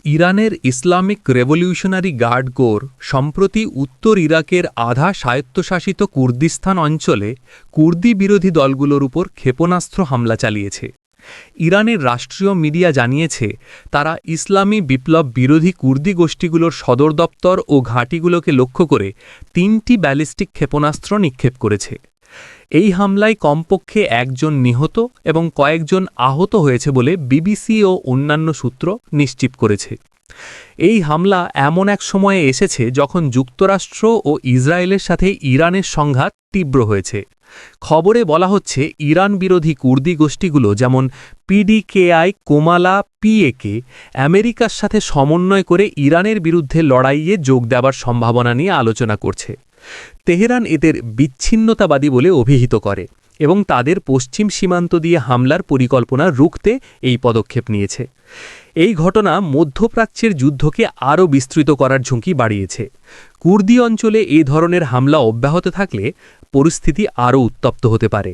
ইরানের Islamic revolutionary guard corps সম্প্রতি উত্তর ইরাকের আধা স্বায়ত্তশাসিত কুর্দিস্তান অঞ্চলে কুর্দি বিরোধী দলগুলোর উপর ক্ষেপণাস্ত্র হামলা চালিয়েছে। ইরানের রাষ্ট্রীয় মিডিয়া জানিয়েছে, তারা ইসলামী বিপ্লব বিরোধী কুর্দি গোষ্ঠীগুলোর সদর দপ্তর ও ঘাঁটিগুলোকে লক্ষ্য করে ৩টি ব্যালিস্টিক ক্ষেপণাস্ত্র নিক্ষেপ করেছে। এই হামলায় কমপক্ষে একজন নিহত এবং কয়েকজন আহত হয়েছে বলে বিবিসি ও অন্যান্য সূত্র নিশ্চিত করেছে। এই হামলা এমন এক সময়ে এসেছে যখন যুক্তরাষ্ট্র ও ইসরায়েলের সাথে ইরানের সংঘাত তীব্র হয়েছে। খবরে বলা হচ্ছে, ইরান বিরোধী কুর্দি গোষ্ঠীগুলো যেমন পিডিকেআই, কোমালা, পিএকে আমেরিকার সাথে সমন্বয় করে ইরানের বিরুদ্ধে লড়াইয়ে যোগ দেওয়ার সম্ভাবনা নিয়ে আলোচনা করছে। তেহরান এদের বিচ্ছিন্নতাবাদী বলে অভিহিত করে এবং তাদের পশ্চিম সীমান্ত দিয়ে হামলার পরিকল্পনা রুখতে এই পদক্ষেপ নিয়েছে। এই ঘটনা মধ্যপ্রাচ্যের যুদ্ধকে আরও বিস্তৃত করার ঝুঁকি বাড়িয়েছে। কুর্দি অঞ্চলে এই ধরনের হামলা অব্যাহত থাকলে পরিস্থিতি আরও উত্তপ্ত হতে পারে।